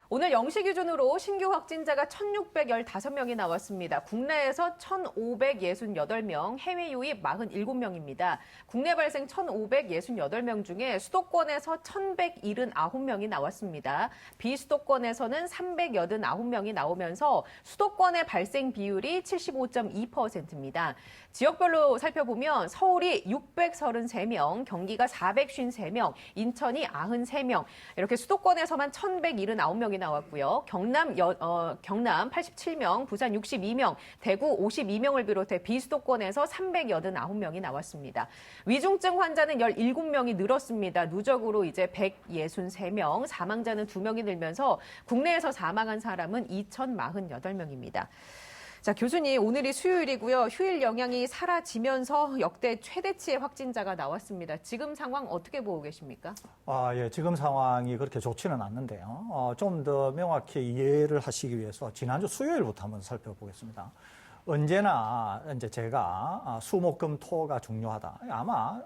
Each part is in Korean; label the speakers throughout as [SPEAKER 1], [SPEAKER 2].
[SPEAKER 1] 오늘 0시 기준으로 신규 확진자가 1,615명이 나왔습니다. 국내에서 1,568명, 해외 유입 47명입니다. 국내 발생 1,568명 중에 수도권에서 1,179명이 나왔습니다. 비수도권에서는 389명이 나오면서 수도권의 발생 비율이 75.2%입니다. 지역별로 살펴보면 서울이 633명, 경기가 453명, 인천이 93명, 이렇게 수도권에서만 1,179명이 나왔고요. 경남 87명, 부산 62명, 대구 52명을 비롯해 비수도권에서 389명이 나왔습니다. 위중증 환자는 17명이 늘었습니다. 누적으로 이제 163명, 사망자는 2명이 늘면서 국내에서 사망한 사람은 2,048명입니다. 자, 교수님, 오늘이 수요일이고요. 휴일 영향이 사라지면서 역대 최대치의 확진자가 나왔습니다. 지금 상황 어떻게 보고 계십니까?
[SPEAKER 2] 예, 지금 상황이 그렇게 좋지는 않는데요. 좀 더 명확히 이해를 하시기 위해서 지난주 수요일부터 한번 살펴보겠습니다. 언제나 이제 제가 수목금토가 중요하다. 아마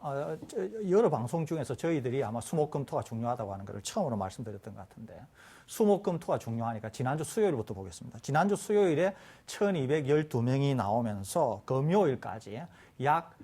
[SPEAKER 2] 여러 방송 중에서 저희들이 아마 수목금토가 중요하다고 하는 것을 처음으로 말씀드렸던 것 같은데, 수목금토가 중요하니까 지난주 수요일부터 보겠습니다. 지난주 수요일에 1,212명이 나오면서 금요일까지 약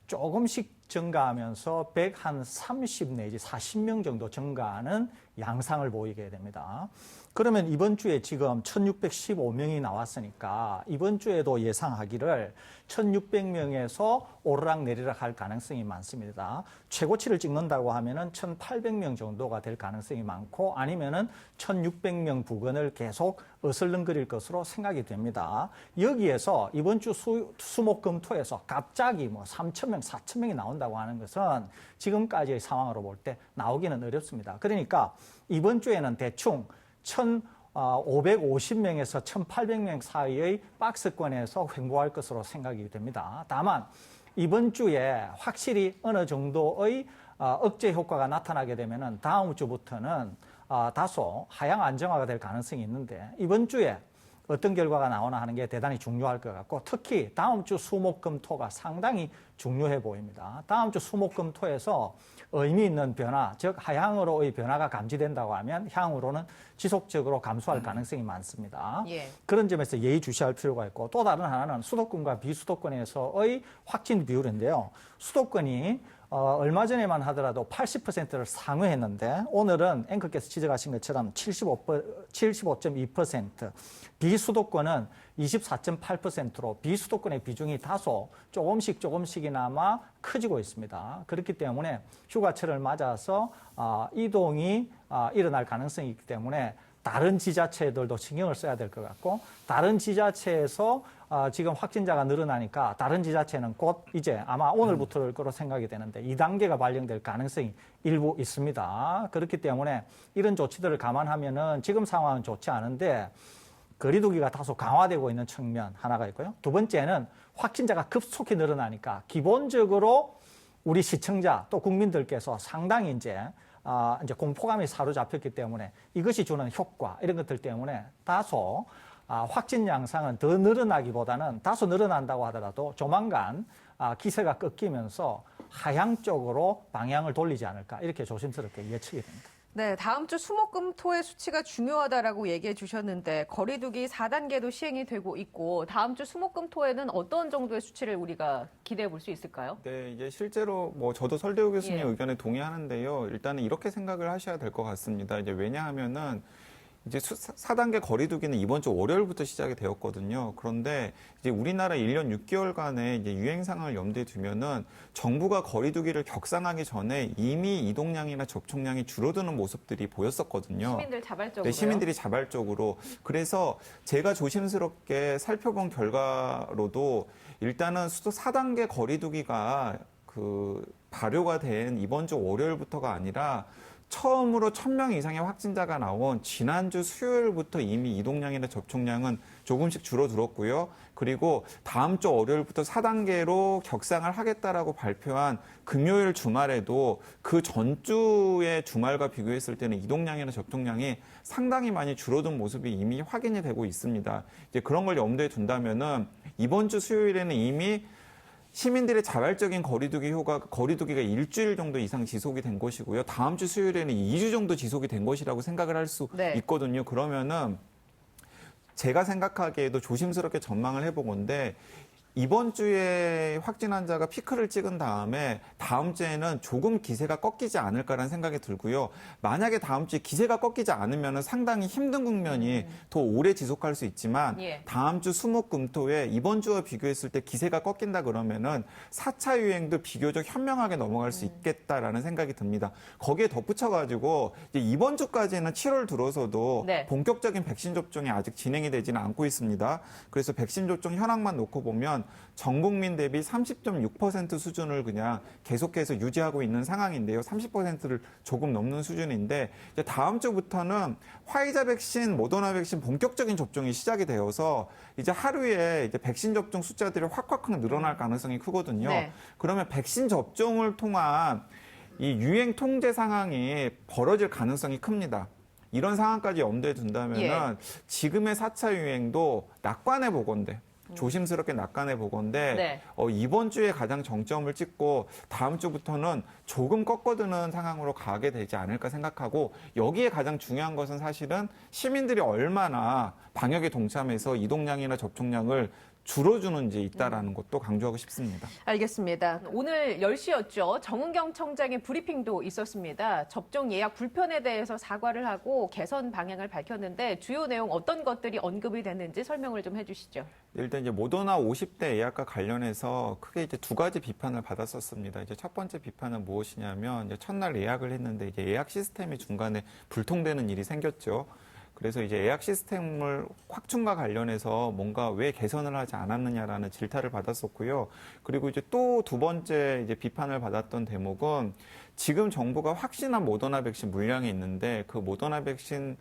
[SPEAKER 2] 조금씩 증가하면서 130 내지 40명 정도 증가하는 양상을 보이게 됩니다. 그러면 이번 주에 지금 1,615명이 나왔으니까 이번 주에도 예상하기를 1,600명에서 오르락내리락 할 가능성이 많습니다. 최고치를 찍는다고 하면은 1,800명 정도가 될 가능성이 많고, 아니면은 1,600명 부근을 계속 어슬렁거릴 것으로 생각이 됩니다. 여기에서 이번 주 수목금토에서 갑자기 3,000명, 4,000명이 나온다고 하는 것은 지금까지의 상황으로 볼 때 나오기는 어렵습니다. 그러니까 이번 주에는 대충 1,550명에서 1,800명 사이의 박스권에서 횡보할 것으로 생각이 됩니다. 다만 이번 주에 확실히 어느 정도의 억제 효과가 나타나게 되면은 다음 주부터는 다소 하향 안정화가 될 가능성이 있는데, 이번 주에 어떤 결과가 나오나 하는 게 대단히 중요할 것 같고, 특히 다음 주 수목금토가 상당히 중요해 보입니다. 다음 주 수목금토에서 의미 있는 변화, 즉 하향으로의 변화가 감지된다고 하면 향후로는 지속적으로 감소할 가능성이 많습니다. 예. 그런 점에서 예의주시할 필요가 있고, 또 다른 하나는 수도권과 비수도권에서의 확진 비율인데요. 수도권이 얼마 전에만 하더라도 80%를 상회했는데, 오늘은 앵커께서 지적하신 것처럼 75.2%, 비수도권은 24.8%로 비수도권의 비중이 다소 조금씩이나마 커지고 있습니다. 그렇기 때문에 휴가철을 맞아서 이동이 일어날 가능성이 있기 때문에 다른 지자체들도 신경을 써야 될 것 같고, 다른 지자체에서 지금 확진자가 늘어나니까 다른 지자체는 곧 이제 아마 오늘부터일 거로 생각이 되는데 2단계가 발령될 가능성이 일부 있습니다. 그렇기 때문에 이런 조치들을 감안하면은 지금 상황은 좋지 않은데 거리두기가 다소 강화되고 있는 측면 하나가 있고요. 두 번째는 확진자가 급속히 늘어나니까 기본적으로 우리 시청자 또 국민들께서 상당히 이제 공포감이 사로잡혔기 때문에 이것이 주는 효과, 이런 것들 때문에 다소 확진 양상은 더 늘어나기보다는, 다소 늘어난다고 하더라도 조만간 기세가 꺾이면서 하향 쪽으로 방향을 돌리지 않을까, 이렇게 조심스럽게 예측이 됩니다.
[SPEAKER 1] 네, 다음 주 수목금토의 수치가 중요하다라고 얘기해 주셨는데, 거리두기 4단계도 시행이 되고 있고, 다음 주 수목금토에는 어떤 정도의 수치를 우리가 기대해 볼 수 있을까요?
[SPEAKER 3] 네, 이제 실제로 저도 설대우 교수님 의견에 동의하는데요. 일단은 이렇게 생각을 하셔야 될 것 같습니다. 이제 왜냐하면은 이제 4단계 거리두기는 이번 주 월요일부터 시작이 되었거든요. 그런데 이제 우리나라 1년 6개월간의 이제 유행 상황을 염두에 두면은 정부가 거리두기를 격상하기 전에 이미 이동량이나 접촉량이 줄어드는 모습들이 보였었거든요.
[SPEAKER 1] 시민들 자발적으로.
[SPEAKER 3] 네, 시민들이 자발적으로. 그래서 제가 조심스럽게 살펴본 결과로도 일단은 4단계 거리두기가 발효가 된 이번 주 월요일부터가 아니라 처음으로 1,000명 이상의 확진자가 나온 지난주 수요일부터 이미 이동량이나 접촉량은 조금씩 줄어들었고요. 그리고 다음 주 월요일부터 4단계로 격상을 하겠다라고 발표한 금요일 주말에도 그 전주의 주말과 비교했을 때는 이동량이나 접촉량이 상당히 많이 줄어든 모습이 이미 확인이 되고 있습니다. 이제 그런 걸 염두에 둔다면은 이번 주 수요일에는 이미 시민들의 자발적인 거리두기가 일주일 정도 이상 지속이 된 것이고요. 다음 주 수요일에는 2주 정도 지속이 된 것이라고 생각을 할 수
[SPEAKER 1] 네.
[SPEAKER 3] 있거든요. 그러면은 제가 생각하기에도 조심스럽게 전망을 해보건데 이번 주에 확진 환자가 피크를 찍은 다음에 다음 주에는 조금 기세가 꺾이지 않을까라는 생각이 들고요. 만약에 다음 주에 기세가 꺾이지 않으면 상당히 힘든 국면이 더 오래 지속할 수 있지만
[SPEAKER 1] 예.
[SPEAKER 3] 다음 주 수목금토에 이번 주와 비교했을 때 기세가 꺾인다 그러면은 4차 유행도 비교적 현명하게 넘어갈 수 있겠다라는 생각이 듭니다. 거기에 덧붙여가지고 이제 이번 주까지는 7월 들어서도
[SPEAKER 1] 네.
[SPEAKER 3] 본격적인 백신 접종이 아직 진행이 되지는 않고 있습니다. 그래서 백신 접종 현황만 놓고 보면 전 국민 대비 30.6% 수준을 그냥 계속해서 유지하고 있는 상황인데요. 30%를 조금 넘는 수준인데 이제 다음 주부터는 화이자 백신, 모더나 백신 본격적인 접종이 시작이 되어서 이제 하루에 이제 백신 접종 숫자들이 확 늘어날 가능성이 크거든요.
[SPEAKER 1] 네.
[SPEAKER 3] 그러면 백신 접종을 통한 이 유행 통제 상황이 벌어질 가능성이 큽니다. 이런 상황까지 염두에 둔다면은
[SPEAKER 1] 예.
[SPEAKER 3] 지금의 4차 유행도 낙관해 보건대. 조심스럽게 낙관해 보건데
[SPEAKER 1] 네.
[SPEAKER 3] 이번 주에 가장 정점을 찍고 다음 주부터는 조금 꺾어드는 상황으로 가게 되지 않을까 생각하고 여기에 가장 중요한 것은 사실은 시민들이 얼마나 방역에 동참해서 이동량이나 접종량을 줄여주는지 있다라는 것도 강조하고 싶습니다.
[SPEAKER 1] 알겠습니다. 오늘 10시였죠. 정은경 청장의 브리핑도 있었습니다. 접종 예약 불편에 대해서 사과를 하고 개선 방향을 밝혔는데 주요 내용 어떤 것들이 언급이 됐는지 설명을 좀 해주시죠.
[SPEAKER 3] 일단 이제 모더나 50대 예약과 관련해서 크게 이제 두 가지 비판을 받았었습니다. 이제 첫 번째 비판은 무엇이냐면 이제 첫날 예약을 했는데 이제 예약 시스템이 중간에 불통되는 일이 생겼죠. 그래서 이제 예약 시스템을 확충과 관련해서 뭔가 왜 개선을 하지 않았느냐라는 질타를 받았었고요. 그리고 이제 또 두 번째 이제 비판을 받았던 대목은 지금 정부가 확신한 모더나 백신 물량이 있는데 그 모더나 백신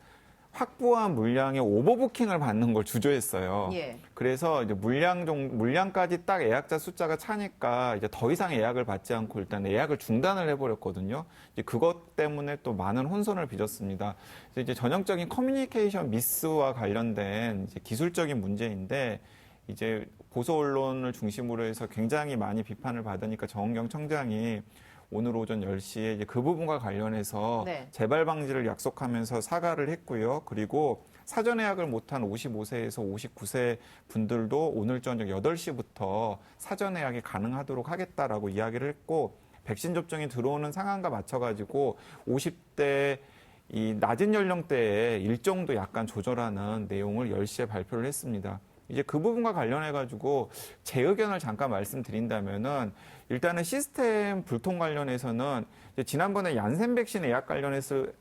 [SPEAKER 3] 확보한 물량의 오버부킹을 받는 걸 주저했어요.
[SPEAKER 1] 예.
[SPEAKER 3] 그래서 이제 물량까지 딱 예약자 숫자가 차니까 이제 더 이상 예약을 받지 않고 일단 예약을 중단을 해버렸거든요. 이제 그것 때문에 또 많은 혼선을 빚었습니다. 그래서 이제 전형적인 커뮤니케이션 미스와 관련된 이제 기술적인 문제인데 이제 보수 언론을 중심으로 해서 굉장히 많이 비판을 받으니까 정은경 청장이 오늘 오전 10시에 이제 그 부분과 관련해서
[SPEAKER 1] 네.
[SPEAKER 3] 재발 방지를 약속하면서 사과를 했고요. 그리고 사전 예약을 못한 55세에서 59세 분들도 오늘 저녁 8시부터 사전 예약이 가능하도록 하겠다라고 이야기를 했고 백신 접종이 들어오는 상황과 맞춰가지고 50대 이 낮은 연령대의 일정도 약간 조절하는 내용을 10시에 발표를 했습니다. 이제 그 부분과 관련해가지고 제 의견을 잠깐 말씀드린다면은 일단은 시스템 불통 관련해서는 이제 지난번에 얀센 백신 예약 관련했을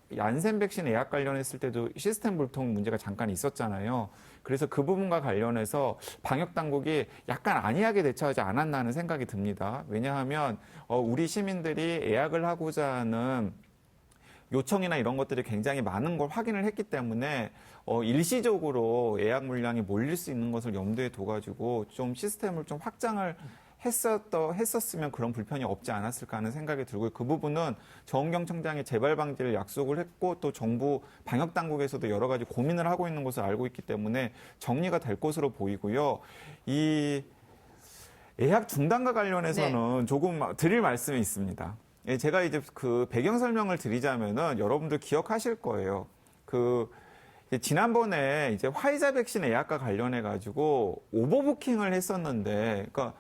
[SPEAKER 3] 때도 시스템 불통 문제가 잠깐 있었잖아요. 그래서 그 부분과 관련해서 방역 당국이 약간 안이하게 대처하지 않았나 하는 생각이 듭니다. 왜냐하면 우리 시민들이 예약을 하고자 하는 요청이나 이런 것들이 굉장히 많은 걸 확인을 했기 때문에 일시적으로 예약 물량이 몰릴 수 있는 것을 염두에 둬가지고 좀 시스템을 좀 확장을 했었으면 그런 불편이 없지 않았을까 하는 생각이 들고요. 그 부분은 정은경 청장이 재발 방지를 약속을 했고 또 정부 방역 당국에서도 여러 가지 고민을 하고 있는 것을 알고 있기 때문에 정리가 될 것으로 보이고요. 이 예약 중단과 관련해서는 조금 드릴 말씀이 있습니다. 예, 제가 이제 그 배경 설명을 드리자면은 여러분들 기억하실 거예요. 지난번에 이제 화이자 백신 예약과 관련해 가지고 오버부킹을 했었는데, 그러니까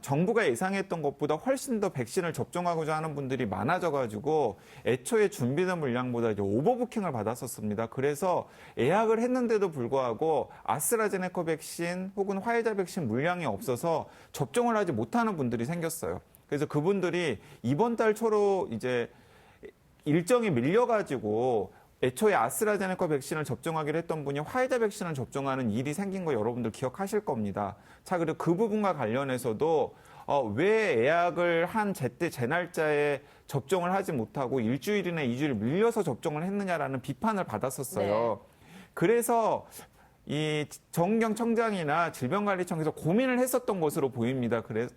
[SPEAKER 3] 정부가 예상했던 것보다 훨씬 더 백신을 접종하고자 하는 분들이 많아져 가지고 애초에 준비된 물량보다 이제 오버부킹을 받았었습니다. 그래서 예약을 했는데도 불구하고 아스트라제네카 백신 혹은 화이자 백신 물량이 없어서 접종을 하지 못하는 분들이 생겼어요. 그래서 그분들이 이번 달 초로 이제 일정이 밀려가지고 애초에 아스트라제네카 백신을 접종하기로 했던 분이 화이자 백신을 접종하는 일이 생긴 거 여러분들 기억하실 겁니다. 자, 그리고 그 부분과 관련해서도 왜 예약을 한 제때 제 날짜에 접종을 하지 못하고 일주일이나 2주일 밀려서 접종을 했느냐라는 비판을 받았었어요. 네. 그래서 이 정은경 청장이나 질병관리청에서 고민을 했었던 것으로 보입니다. 그래서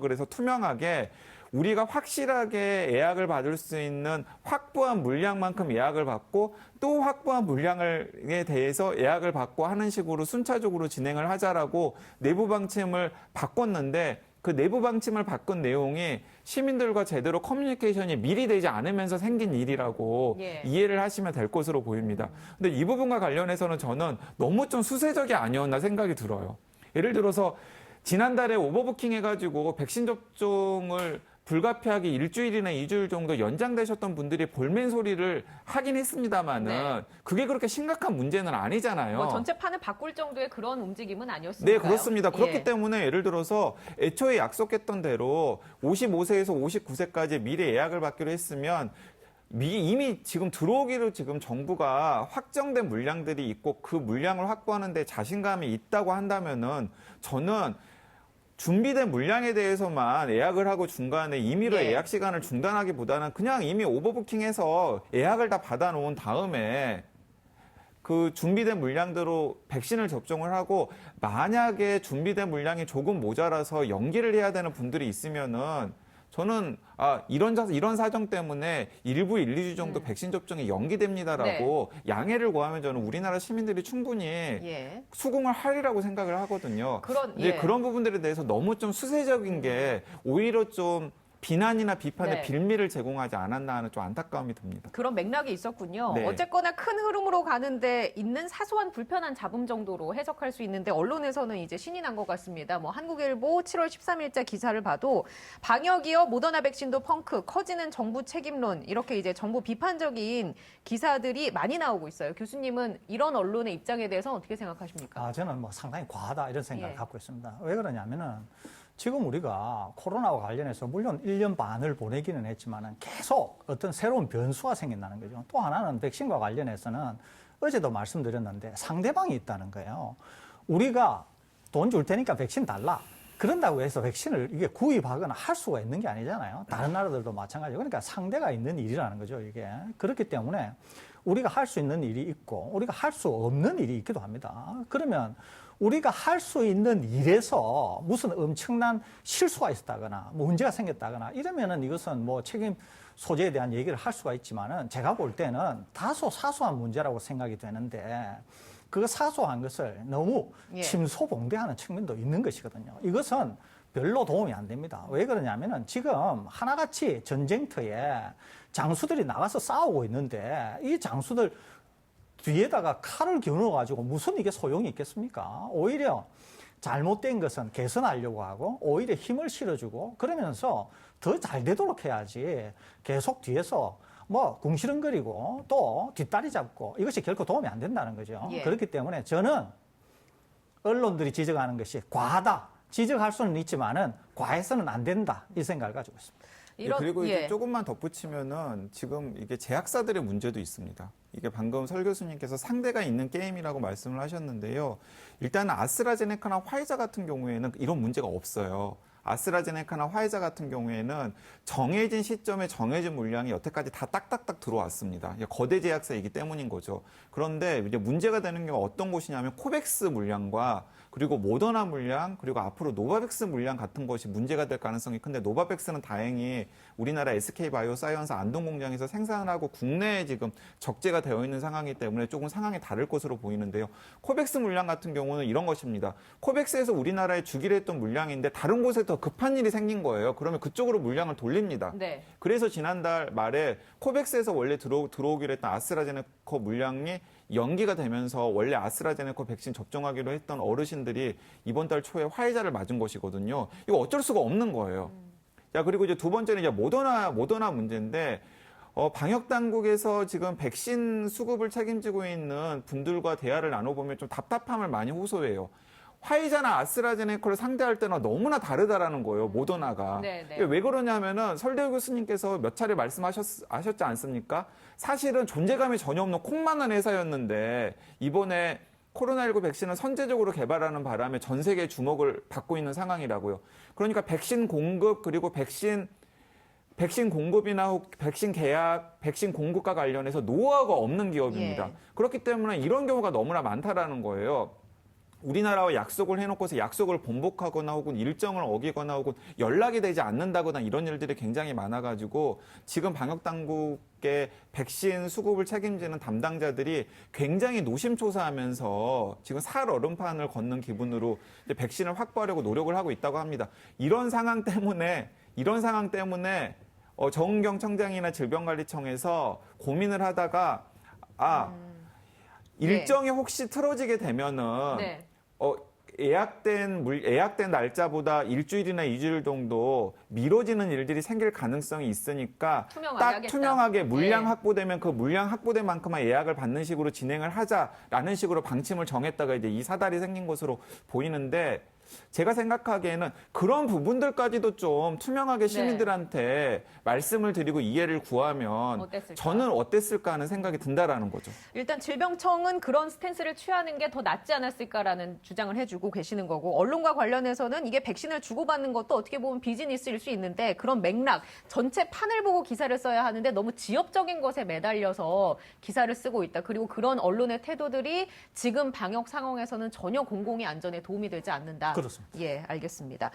[SPEAKER 3] 그래서 투명하게 우리가 확실하게 예약을 받을 수 있는 확보한 물량만큼 예약을 받고 또 확보한 물량에 대해서 예약을 받고 하는 식으로 순차적으로 진행을 하자라고 내부 방침을 바꿨는데 그 내부 방침을 바꾼 내용이 시민들과 제대로 커뮤니케이션이 미리 되지 않으면서 생긴 일이라고
[SPEAKER 1] 예.
[SPEAKER 3] 이해를 하시면 될 것으로 보입니다. 근데 이 부분과 관련해서는 저는 너무 좀 수세적이 아니었나 생각이 들어요. 예를 들어서 지난달에 오버부킹 해가지고 백신 접종을 불가피하게 일주일이나 2주일 정도 연장되셨던 분들이 볼멘 소리를 하긴 했습니다만은
[SPEAKER 1] 네.
[SPEAKER 3] 그게 그렇게 심각한 문제는 아니잖아요.
[SPEAKER 1] 뭐 전체 판을 바꿀 정도의 그런 움직임은 아니었으니까요.
[SPEAKER 3] 네, 그렇습니다. 그렇기
[SPEAKER 1] 예.
[SPEAKER 3] 때문에 예를 들어서 애초에 약속했던 대로 55세에서 59세까지 미리 예약을 받기로 했으면 이미 지금 들어오기로 지금 정부가 확정된 물량들이 있고 그 물량을 확보하는 데 자신감이 있다고 한다면은 저는 준비된 물량에 대해서만 예약을 하고 중간에 임의로
[SPEAKER 1] 예.
[SPEAKER 3] 예약 시간을 중단하기보다는 그냥 이미 오버부킹해서 예약을 다 받아놓은 다음에 그 준비된 물량대로 백신을 접종을 하고 만약에 준비된 물량이 조금 모자라서 연기를 해야 되는 분들이 있으면은 저는 이런 사정 때문에 일부 1, 2주 정도 백신 접종이 연기됩니다라고 양해를 구하면 저는 우리나라 시민들이 충분히
[SPEAKER 1] 예.
[SPEAKER 3] 수긍을 하리라고 생각을 하거든요.
[SPEAKER 1] 예.
[SPEAKER 3] 그런 부분들에 대해서 너무 좀 수세적인 게 오히려 좀 비난이나 비판의
[SPEAKER 1] 네.
[SPEAKER 3] 빌미를 제공하지 않았나 하는 좀 안타까움이 듭니다.
[SPEAKER 1] 그런 맥락이 있었군요.
[SPEAKER 3] 네.
[SPEAKER 1] 어쨌거나 큰 흐름으로 가는데 있는 사소한 불편한 잡음 정도로 해석할 수 있는데 언론에서는 이제 신이 난 것 같습니다. 뭐 한국일보 7월 13일자 기사를 봐도 방역이요 모더나 백신도 펑크 커지는 정부 책임론 이렇게 이제 정부 비판적인 기사들이 많이 나오고 있어요. 교수님은 이런 언론의 입장에 대해서 어떻게 생각하십니까?
[SPEAKER 2] 저는 뭐 상당히 과하다 이런 생각을
[SPEAKER 1] 예.
[SPEAKER 2] 갖고 있습니다. 왜 그러냐면은 지금 우리가 코로나와 관련해서 물론 1년 반을 보내기는 했지만은 계속 어떤 새로운 변수가 생긴다는 거죠. 또 하나는 백신과 관련해서는 어제도 말씀드렸는데 상대방이 있다는 거예요. 우리가 돈 줄 테니까 백신 달라. 그런다고 해서 백신을 이게 구입하거나 할 수가 있는 게 아니잖아요. 다른 나라들도 마찬가지고. 그러니까 상대가 있는 일이라는 거죠, 이게. 그렇기 때문에 우리가 할 수 있는 일이 있고 우리가 할 수 없는 일이 있기도 합니다. 그러면 우리가 할 수 있는 일에서 무슨 엄청난 실수가 있었다거나 뭐 문제가 생겼다거나 이러면은 이것은 뭐 책임 소재에 대한 얘기를 할 수가 있지만은 제가 볼 때는 다소 사소한 문제라고 생각이 되는데 그 사소한 것을 너무
[SPEAKER 1] 예.
[SPEAKER 2] 침소봉대하는 측면도 있는 것이거든요. 이것은 별로 도움이 안 됩니다. 왜 그러냐면은 지금 하나같이 전쟁터에 장수들이 나가서 싸우고 있는데 이 장수들 뒤에다가 칼을 겨누어가지고 무슨 이게 소용이 있겠습니까? 오히려 잘못된 것은 개선하려고 하고 오히려 힘을 실어주고 그러면서 더 잘 되도록 해야지 계속 뒤에서 뭐 궁시렁거리고 또 뒷다리 잡고 이것이 결코 도움이 안 된다는 거죠.
[SPEAKER 1] 예.
[SPEAKER 2] 그렇기 때문에 저는 언론들이 지적하는 것이 과하다. 지적할 수는 있지만은 과해서는 안 된다. 이 생각을 가지고 있습니다.
[SPEAKER 3] 그리고 이제
[SPEAKER 1] 예.
[SPEAKER 3] 조금만 덧붙이면은 지금 이게 제약사들의 문제도 있습니다. 이게 방금 설 교수님께서 상대가 있는 게임이라고 말씀을 하셨는데요. 일단 아스트라제네카나 화이자 같은 경우에는 이런 문제가 없어요. 아스트라제네카나 화이자 같은 경우에는 정해진 시점에 정해진 물량이 여태까지 다 딱딱딱 들어왔습니다. 거대 제약사이기 때문인 거죠. 그런데 이제 문제가 되는 게 어떤 곳이냐면 코백스 물량과 그리고 모더나 물량, 그리고 앞으로 노바백스 물량 같은 것이 문제가 될 가능성이 큰데 노바백스는 다행히 우리나라 SK바이오사이언스 안동공장에서 생산하고 국내에 지금 적재가 되어 있는 상황이기 때문에 조금 상황이 다를 것으로 보이는데요. 코백스 물량 같은 경우는 이런 것입니다. 코백스에서 우리나라에 주기로 했던 물량인데 다른 곳에 더 급한 일이 생긴 거예요. 그러면 그쪽으로 물량을 돌립니다.
[SPEAKER 1] 네.
[SPEAKER 3] 그래서 지난달 말에 코백스에서 원래 들어오기로 했던 아스트라제네카 물량이 연기가 되면서 원래 아스트라제네카 백신 접종하기로 했던 어르신들이 이번 달 초에 화이자를 맞은 것이거든요. 이거 어쩔 수가 없는 거예요. 자, 그리고 이제 두 번째는 이제 모더나 문제인데, 방역 당국에서 지금 백신 수급을 책임지고 있는 분들과 대화를 나눠보면 좀 답답함을 많이 호소해요. 화이자나 아스트라제네카를 상대할 때는 너무나 다르다라는 거예요, 모더나가.
[SPEAKER 1] 네, 네.
[SPEAKER 3] 왜 그러냐면은 설대우 교수님께서 몇 차례 말씀하셨지 않습니까? 사실은 존재감이 전혀 없는 콩만한 회사였는데 이번에 코로나19 백신을 선제적으로 개발하는 바람에 전 세계의 주목을 받고 있는 상황이라고요. 그러니까 백신 공급 그리고 백신 공급이나 백신 계약, 백신 공급과 관련해서 노하우가 없는 기업입니다.
[SPEAKER 1] 예.
[SPEAKER 3] 그렇기 때문에 이런 경우가 너무나 많다라는 거예요. 우리나라와 약속을 해놓고서 약속을 번복하거나 혹은 일정을 어기거나 혹은 연락이 되지 않는다거나 이런 일들이 굉장히 많아가지고 지금 방역당국 함께 백신 수급을 책임지는 담당자들이 굉장히 노심초사하면서 지금 살 얼음판을 걷는 기분으로 이제 백신을 확보하려고 노력을 하고 있다고 합니다. 이런 상황 때문에 정은경 청장이나 질병관리청에서 고민을 하다가 일정이 혹시 틀어지게 되면은
[SPEAKER 1] 네.
[SPEAKER 3] 예약된 날짜보다 일주일이나 2주일 정도 미뤄지는 일들이 생길 가능성이 있으니까
[SPEAKER 1] 투명하게
[SPEAKER 3] 딱
[SPEAKER 1] 하겠다.
[SPEAKER 3] 투명하게 물량
[SPEAKER 1] 네.
[SPEAKER 3] 확보되면 그 물량 확보된 만큼만 예약을 받는 식으로 진행을 하자라는 식으로 방침을 정했다가 이제 이 사달이 생긴 것으로 보이는데 제가 생각하기에는 그런 부분들까지도 좀 투명하게 시민들한테 말씀을 드리고 이해를 구하면
[SPEAKER 1] 어땠을까?
[SPEAKER 3] 저는 어땠을까 하는 생각이 든다라는 거죠.
[SPEAKER 1] 일단 질병청은 그런 스탠스를 취하는 게 더 낫지 않았을까라는 주장을 해주고 계시는 거고, 언론과 관련해서는 이게 백신을 주고받는 것도 어떻게 보면 비즈니스일 수 있는데 그런 맥락, 전체 판을 보고 기사를 써야 하는데 너무 지역적인 것에 매달려서 기사를 쓰고 있다. 그리고 그런 언론의 태도들이 지금 방역 상황에서는 전혀 공공의 안전에 도움이 되지 않는다.
[SPEAKER 2] 그렇습니다.
[SPEAKER 1] 예, 알겠습니다.